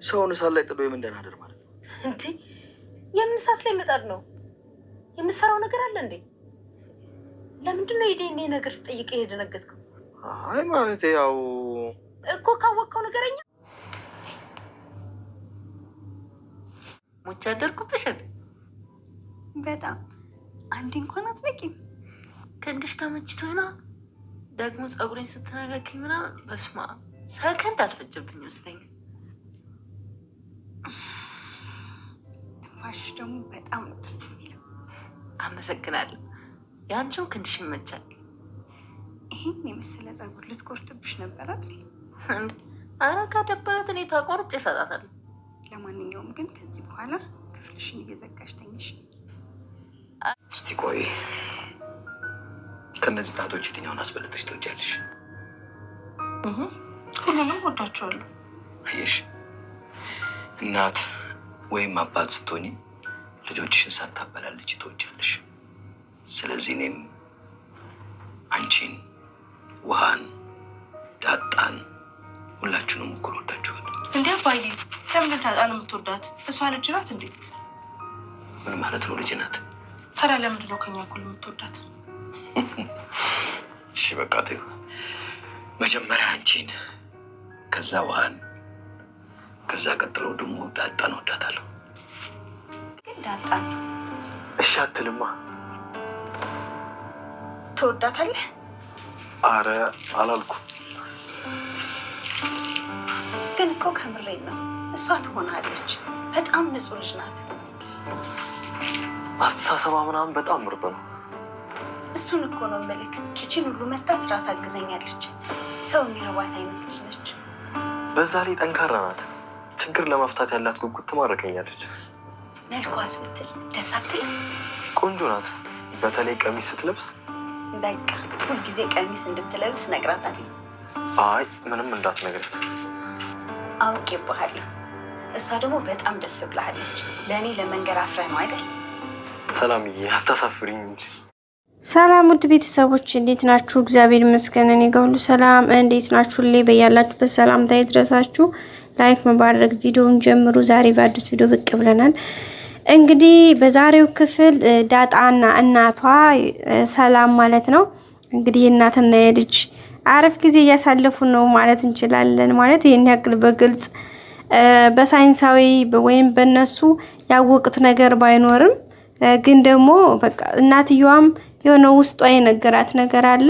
ሰውን እሳት ላይ ጥሎ የምንደናደር ማለት ነው እንዴ? የምን እሳት ላይ መጣድ ነው? የምትፈራው ነገር አለ እንዴ? ለምንድን ነው የኔ ነገር ስጠይቅ የደነገጥከው? አይ ማለት ያው እኮ ካወቅከው ነገረኛ ሙቻ አደርኩብሻል። በጣም አንዴ እንኳን አትነቂም። ክንድሽ ተመችቶኝ ነው። ደግሞ ፀጉሬን ስትነካኪኝ ምናምን በስማ ሰከንድ አልፈጀብኝ ውስጠኝ። ትንፋሽሽ ደግሞ በጣም ነው ደስ የሚለው። አመሰግናለሁ። ያንቺው ክንድሽ ይመቻል። ይህን የመሰለ ፀጉር ልትቆርጥብሽ ነበር አይደል? ኧረ ካደበረት እኔ ታቆርጬ እሰጣታለሁ። ለማንኛውም ግን ከዚህ በኋላ ክፍልሽን እየዘጋሽ ተኝሽ። እስቲ ቆይ ከነዚህ ጣቶች የትኛውን አስበልጠሽ ትወጃለሽ? ሁሉንም ወዳቸዋለሁ። አየሽ፣ እናት ወይም አባት ስትሆኚ ልጆችሽን ሳታበላልጪ ትወጃለሽ። ስለዚህ እኔም አንቺን፣ ውሃን፣ ዳጣን ሁላችሁንም እኩል ወዳችኋለሁ። እንዴ አባዬ፣ ለምን ዳጣን የምትወዳት? እሷ ልጅ ናት እንዴ? ምን ማለት ነው ልጅ ናት? ታዲያ ለምንድን ነው ከኛ እኩል የምትወዳት? እሺ በቃ ተይው። መጀመሪያ አንቺን፣ ከዛ ውሃን፣ ከዛ ቀጥሎ ደግሞ ዳጣን ወዳታለሁ። ግን ዳጣን እሺ አትልማ። ትወዳታለህ? አረ አላልኩም። ግን እኮ ከምሬን ነው። እሷ ትሆናለች። በጣም ንጹህ ልጅ ናት። አስተሳሰባ ምናምን በጣም ምርጥ ነው። እሱን እኮ ነው የምልህ። ኪችን ሁሉ መታ ስራ ታግዘኛለች። ሰው የሚረባት አይነት ልጅ ነች። በዛ ላይ ጠንካራ ናት። ችግር ለመፍታት ያላት ጉጉት ትማርከኛለች። መልኳስ ብትል ደስ አትልም? ቆንጆ ናት። በተለይ ቀሚስ ስትለብስ። በቃ ሁልጊዜ ቀሚስ እንድትለብስ ነግራታለሁ። አይ ምንም እንዳትነግራት። አውቄብሃለሁ። እሷ ደግሞ በጣም ደስ ብላለች። ለእኔ ለመንገር አፍረህ ነው አይደል? ሰላምዬ አታሳፍሪኝ እንጂ። ሰላም ውድ ቤተሰቦች እንዴት ናችሁ? እግዚአብሔር ይመስገን እኔ ጋር ሁሉ ሰላም። እንዴት ናችሁ? በያላችሁበት ሰላምታ ይድረሳችሁ። ላይክ መባረክ ቪዲዮውን ጀምሩ። ዛሬ በአዲስ ቪዲዮ ብቅ ብለናል። እንግዲህ በዛሬው ክፍል ዳጣና እናቷ ሰላም ማለት ነው እንግዲህ እናትና የልጅ አሪፍ ጊዜ እያሳለፉ ነው ማለት እንችላለን። ማለት ይሄን ያክል በግልጽ በሳይንሳዊ ወይም በነሱ ያወቁት ነገር ባይኖርም ግን ደግሞ በቃ እናትየዋም የሆነ ውስጧ የነገራት ነገር አለ።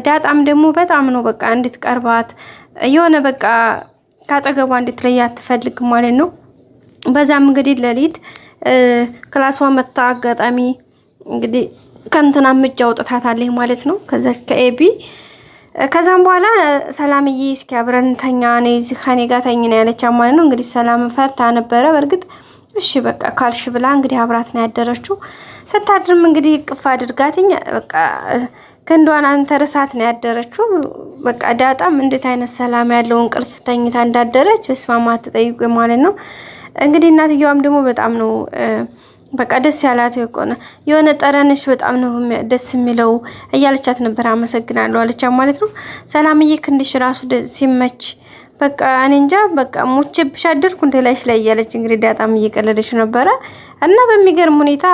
ዳጣም ደግሞ በጣም ነው በቃ እንድትቀርባት የሆነ በቃ ካጠገቧ እንድትለያት ትፈልግ ማለት ነው። በዛም እንግዲህ ለሊት ክላሷ መታ አጋጣሚ እንግዲህ ከንተና ምጅ አውጥታታለች ማለት ነው። ከዛች ከኤቢ ከዛም በኋላ ሰላምዬ እስኪ አብረን ተኛ ነይ እዚህ ከኔ ጋር ተኝ ነው ያለቻት ማለት ነው። እንግዲህ ሰላም ፈርታ ነበረ። በርግጥ እሺ በቃ ካልሽ ብላ እንግዲህ አብራት ነው ያደረችው። ስታድርም እንግዲህ ቅፍ አድርጋትኝ በቃ ክንዷን አንተርሳት ነው ያደረችው። በቃ ዳጣም እንዴት አይነት ሰላም ያለው እንቅልፍ ተኝታ እንዳደረች በስማማት ተጠይቁ ማለት ነው። እንግዲህ እናትየዋም ደግሞ በጣም ነው በቃ ደስ ያላት የሆነ ጠረንሽ በጣም ነው ደስ የሚለው እያለቻት ነበር። አመሰግናለሁ አለቻት ማለት ነው። ሰላምዬ ክንድሽ ራሱ ሲመች በቃ እኔ እንጃ በቃ ሞቼብሽ አደርኩ እንደላይሽ ላይ እያለች እንግዲህ ዳጣም እየቀለደች ነበረ እና በሚገርም ሁኔታ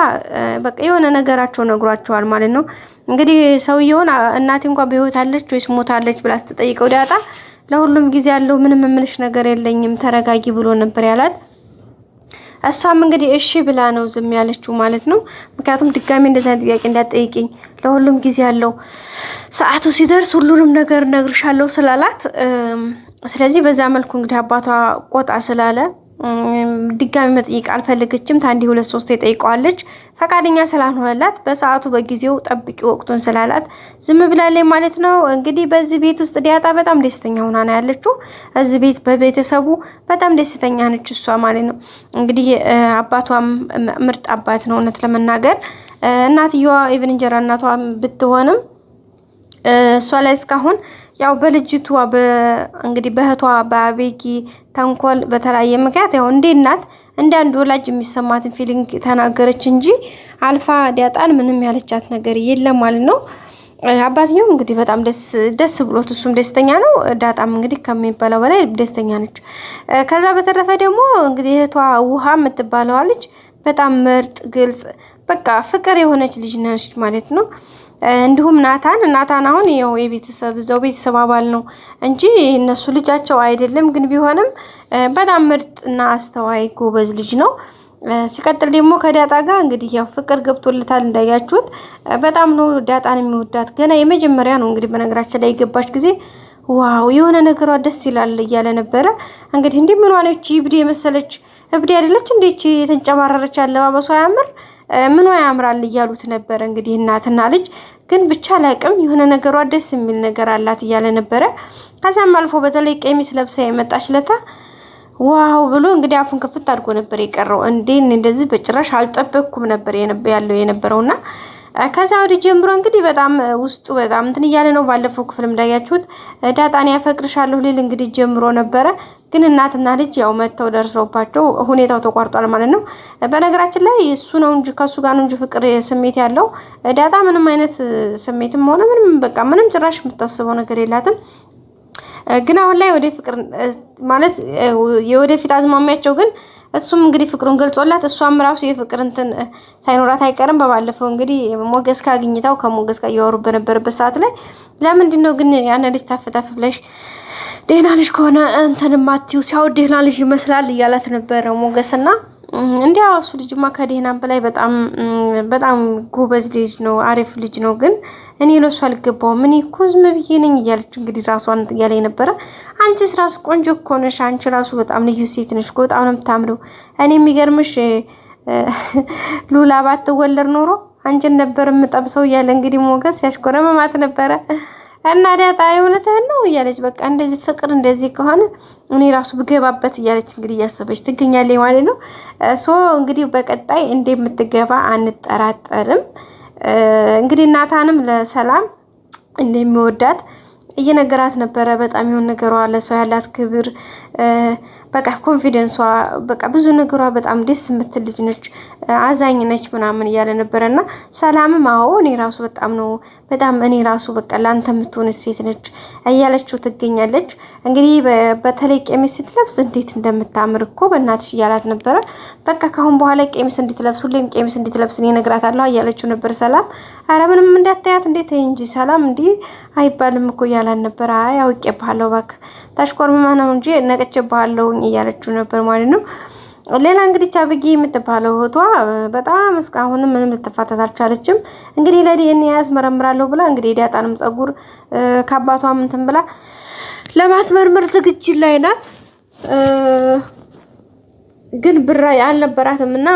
በቃ የሆነ ነገራቸው ነግሯቸዋል ማለት ነው። እንግዲህ ሰውየውን እናቴ እንኳን በህይወት አለች ወይስ ሞታለች ብላ ስትጠይቀው ዳጣ ለሁሉም ጊዜ ያለው ምንም ምንሽ ነገር የለኝም ተረጋጊ ብሎ ነበር ያላት። እሷም እንግዲህ እሺ ብላ ነው ዝም ያለችው ማለት ነው። ምክንያቱም ድጋሚ እንደዛ ጥያቄ እንዳትጠይቂኝ ለሁሉም ጊዜ ያለው ሰዓቱ ሲደርስ ሁሉንም ነገር ነግርሻለሁ ስላላት ስለዚህ በዛ መልኩ እንግዲህ አባቷ ቆጣ ስላለ ድጋሚ መጠየቅ አልፈለገችም። ታንዲ 2-3 ጠይቀዋለች። ፈቃደኛ ስላልሆነላት በሰዓቱ በጊዜው ጠብቂ ወቅቱን ስላላት ዝም ብላለች ማለት ነው። እንግዲህ በዚህ ቤት ውስጥ ዳጣ በጣም ደስተኛ ሆና ነው ያለችው። እዚህ ቤት በቤተሰቡ በጣም ደስተኛ ነች እሷ ማለት ነው። እንግዲህ አባቷም ምርጥ አባት ነው እውነት ለመናገር። እናትየዋ ኢቭን እንጀራ እናቷ ብትሆንም እሷ ላይ እስካሁን ያው በልጅቷ እንግዲህ በእህቷ በአቤጊ ተንኮል በተለያየ ምክንያት ያው እንደ እናት እንደ አንድ ወላጅ የሚሰማትን ፊሊንግ ተናገረች እንጂ አልፋ ዳጣን ምንም ያለቻት ነገር የለም ማለት ነው። አባትየው እንግዲህ በጣም ደስ ብሎት እሱም ደስተኛ ነው። ዳጣም እንግዲህ ከሚባለው በላይ ደስተኛ ነች። ከዛ በተረፈ ደግሞ እንግዲህ እህቷ ውሃ የምትባለዋ ልጅ በጣም ምርጥ ግልጽ በቃ ፍቅር የሆነች ልጅ ነች ማለት ነው። እንዲሁም ናታን አሁን ያው የቤተሰብ ቤተሰብ አባል ነው እንጂ እነሱ ልጃቸው አይደለም። ግን ቢሆንም በጣም ምርጥና አስተዋይ ጎበዝ ልጅ ነው። ሲቀጥል ደግሞ ከዳጣ ጋር እንግዲህ ያው ፍቅር ገብቶለታል እንዳያችሁት። በጣም ነው ዳጣን የሚወዳት። ገና የመጀመሪያ ነው እንግዲህ በነገራችን ላይ የገባች ጊዜ ዋው የሆነ ነገሯ ደስ ይላል እያለ ነበረ። እንግዲህ እንዲህ ምን ሆነች እብድ የመሰለች እብድ አይደለች እንዴች የተንጨማረረች አለባበሷ ያምር ምኗ ያምራል እያሉት ነበረ። እንግዲህ እናትና ልጅ ግን ብቻ ላቅም የሆነ ነገሯ ደስ የሚል ነገር አላት እያለ ነበረ። ከዛም አልፎ በተለይ ቀሚስ ለብሳ የመጣች ለታ ዋው ብሎ እንግዲህ አፉን ከፍት አድርጎ ነበር የቀረው። እንደዚህ በጭራሽ አልጠበቅኩም ነበር የነበረውና ከዛ ወዲህ ጀምሮ እንግዲህ በጣም ውስጡ በጣም እንትን እያለ ነው። ባለፈው ክፍልም እንዳያችሁት ዳጣን ያፈቅርሻለሁ ሊል እንግዲህ ጀምሮ ነበረ። ግን እናትና ልጅ ያው መተው ደርሰውባቸው ሁኔታው ተቋርጧል ማለት ነው። በነገራችን ላይ እሱ ነው እንጂ ከሱ ጋር ነው እንጂ ፍቅር ስሜት ያለው ዳጣ ምንም አይነት ስሜትም ሆነ ምንም ጭራሽ የምታስበው ነገር የላትም። ግን አሁን ላይ ወደ ፍቅር ማለት የወደፊት አዝማሚያቸው ግን እሱም እንግዲህ ፍቅሩን ገልጾላት እሷም ራሱ የፍቅር እንትን ሳይኖራት አይቀርም። በባለፈው እንግዲህ ሞገስ ካግኝታው ከሞገስ ጋር እያወሩ በነበረበት ሰዓት ላይ ለምንድን ነው ግን ያን ልጅ ታፍታፍ ብለሽ ደህና ልጅ ከሆነ እንትን ማቲው ሲያው ደህና ልጅ ይመስላል እያላት ነበረ ሞገስና እንዲያው እሱ ልጅማ ከደህናም በላይ በጣም ጎበዝ ልጅ ነው፣ አሪፍ ልጅ ነው። ግን እኔ ለሱ አልገባውም። እኔ እኮ ዝም ብዬ ነኝ እያለች እንግዲህ ራሷን እያለኝ ነበረ። አንቺስ ራሱ ቆንጆ እኮ ነሽ፣ አንቺ ራሱ በጣም ልዩ ሴት ነሽ፣ በጣም ነው የምታምረው። እኔ የሚገርምሽ ሉላ ባትወለድ ኖሮ አንቺን ነበር የምጠብሰው እያለ እንግዲህ ሞገስ ያሽኮረመማት ነበረ። እና ዳጣ እውነትህን ነው እያለች በቃ እንደዚህ ፍቅር እንደዚህ ከሆነ እኔ ራሱ ብገባበት እያለች እንግዲህ እያሰበች ትገኛለች ማለት ነው። እንግዲህ በቀጣይ እንደምትገባ አንጠራጠርም። እንግዲህ ናታንም ለሰላም እንደሚወዳት እየነገራት ነበረ። በጣም የሆነ ነገሯ ለሰው ያላት ክብር በቃ ኮንፊደንሷ በቃ ብዙ ነገሯ በጣም ደስ የምትል ልጅ ነች፣ አዛኝ ነች ምናምን እያለ ነበረና ሰላምም አዎ እኔ ራሱ በጣም እኔ ራሱ በቃ ላንተ የምትሆን ሴት ነች እያለችው ትገኛለች። እንግዲህ በተለይ ቀሚስ ስትለብስ እንዴት እንደምታምር እኮ በእናትሽ እያላት ነበረ። በቃ ካሁን በኋላ ቀሚስ እንድትለብስ ሁሌም ቀሚስ እንድትለብስ እኔ እነግራታለሁ እያለችው ነበር ሰላም። አረ ምንም እንዳታያት እንዴት እንጂ ሰላም እንዲህ አይባልም እኮ እያላን ነበር። አይ አውቄብሃለሁ እባክህ ታሽኮርመማ ነው እንጂ ነቀቼብሃለሁ እያለችው ነበር ማለት ነው። ሌላ እንግዲህ ቻብጊ የምትባለው እህቷ በጣም እስካሁን ምንም ልትፋታት አልቻለችም። እንግዲህ ለዲኤንኤ ያስመረምራለሁ ብላ እንግዲህ ዳጣንም ጸጉር ከአባቷም እንትን ብላ ለማስመርመር ዝግጅት ላይ ናት። ግን ብር አልነበራትም እና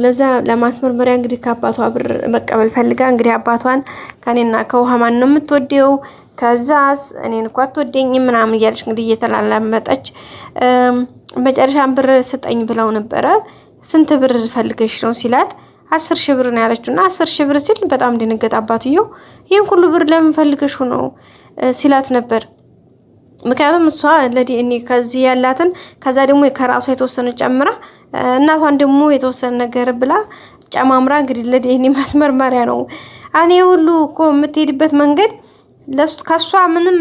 ለዛ ለማስመርመሪያ እንግዲህ ከአባቷ ብር መቀበል ፈልጋ እንግዲህ አባቷን ከኔና ከውሃ ማን ነው የምትወደው ከዛስ እኔን እኮ አትወደኝም ምናምን እያለች እንግዲህ እየተላላመጠች መጨረሻም ብር ስጠኝ ብለው ነበረ። ስንት ብር ፈልገሽ ነው ሲላት 10,000 ብር ነው ያለችው። እና 10,000 ብር ሲል በጣም ደነገጠ አባትየው። ይሄን ሁሉ ብር ለምን ፈልገሽ ነው ሲላት ነበር። ምክንያቱም እሷ ለዲኤንኤ ከዚህ ያላትን ከዛ ደግሞ ከራሷ የተወሰነ ጨምራ እናቷን ደግሞ የተወሰነ ነገር ብላ ጨማምራ እንግዲህ ለዲኤንኤ ማስመርመሪያ ነው። እኔ ሁሉ እኮ የምትሄድበት መንገድ ከሷ ምንም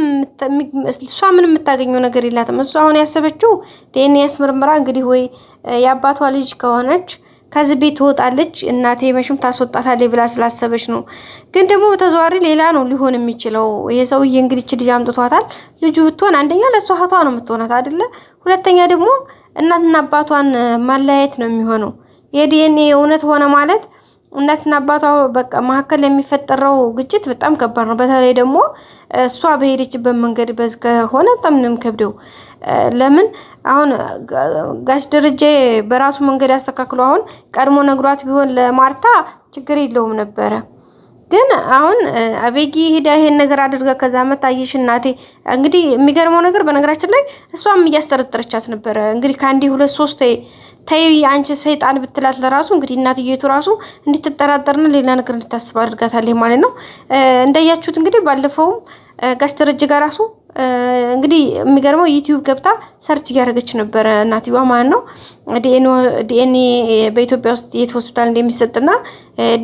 የምታገኘው ነገር የላትም። እሷ አሁን ያሰበችው ዲኤንኤ ያስመርምራ እንግዲህ ወይ የአባቷ ልጅ ከሆነች ከዚህ ቤት ትወጣለች እናቴ መሽም ታስወጣታለች ብላ ስላሰበች ነው። ግን ደግሞ በተዘዋዋሪ ሌላ ነው ሊሆን የሚችለው። ይሄ ሰውዬ እንግዲህ ልጅ አምጥቷታል። ልጁ ብትሆን አንደኛ ለሷ እህቷ ነው የምትሆናት አይደለ? ሁለተኛ ደግሞ እናትና አባቷን ማለያየት ነው የሚሆነው። የዲኤንኤ እውነት ሆነ ማለት እናትና አባቷ በቃ መካከል የሚፈጠረው ግጭት በጣም ከባድ ነው። በተለይ ደግሞ እሷ በሄደችበት መንገድ በዝ ከሆነ በጣም ነው የሚከብደው። ለምን አሁን ጋሽ ደረጀ በራሱ መንገድ ያስተካክሉ አሁን ቀድሞ ነግሯት ቢሆን ለማርታ ችግር የለውም ነበረ። ግን አሁን አቤጊ ሄዳ ይሄን ነገር አድርጋ ከዛ መታየሽ እናቴ እንግዲህ የሚገርመው ነገር በነገራችን ላይ እሷም እያስተረጠረቻት ነበረ። እንግዲህ ከአንዴ 2-3 ተይ አንቺ ሰይጣን ብትላት ለራሱ እንግዲህ እናትየቱ ራሱ እንድትጠራጠርና ሌላ ነገር እንድታስብ አድርጋታለች ማለት ነው። እንደያችሁት እንግዲህ ባለፈውም ጋሽ ደረጀ ጋር ራሱ እንግዲህ የሚገርመው ዩቲዩብ ገብታ ሰርች እያደረገች ነበረ እናትየዋ ማለት ነው። ዲኤንኤ በኢትዮጵያ ውስጥ የት ሆስፒታል እንደሚሰጥና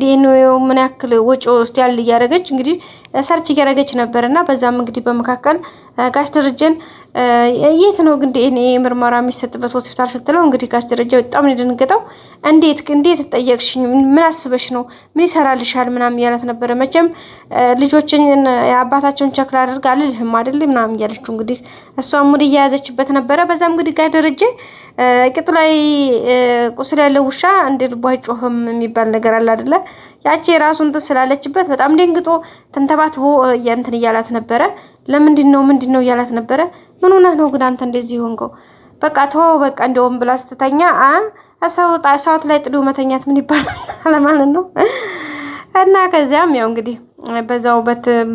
ዲኤንኤው ምን ያክል ወጪ ውስጥ ያለ እያደረገች እንግዲህ ሰርች እያደረገች ነበርና በዛም እንግዲህ በመካከል ጋሽ ደረጀን የት ነው ግን ዲኤንኤ ምርመራ የሚሰጥበት ሆስፒታል ስትለው እንግዲህ ጋሽ ደረጀ በጣም ነው የደነገጠው። እንዴት ጠየቅሽኝ? ምን አስበሽ ነው? ምን ይሰራልሻል? ምናምን እያላት ነበረ። መቼም ልጆችን አባታቸውን ቸክ ላደርግ አልልህም አይደል ምናምን እያለችው እንግዲህ እሷም ሙድ እየያዘችበት ነበረ። በዛም እንግዲህ ጋሽ ደረጀ ቅጡ ላይ ቁስል ያለው ውሻ እንደ ልቡ አይጮህም የሚባል ነገር አለ አይደለ? ያቺ የራሱን ስላለችበት በጣም ደንግጦ ተንተባትቦ እንትን እያላት ነበረ። ለምንድን ነው እያላት ነበረ። ምን ሆነህ ነው ግን አንተ እንደዚህ ሆንከው? በቃ ተወው በቃ እንደውም ብላ ስትተኛ ሰዓት ላይ ጥሎ መተኛት ምን ይባላል ማለት ነው። እና ከዚያም ያው እንግዲህ በዛው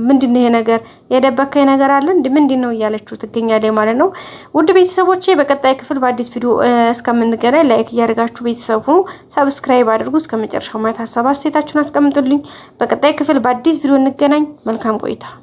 ምንድን ነው ይሄ ነገር የደበከኝ ነገር አለ እንዴ ምንድን ነው እያለችው ትገኛለች ማለት ነው። ውድ ቤተሰቦቼ በቀጣይ ክፍል በአዲስ ቪዲዮ እስከምንገናኝ ላይክ እያደረጋችሁ ቤተሰብ ሁኑ፣ ሰብስክራይብ አድርጉ። እስከመጨረሻው ማየት ሀሳብ አስተያየታችሁን አስቀምጡልኝ። በቀጣይ ክፍል በአዲስ ቪዲዮ እንገናኝ። መልካም ቆይታ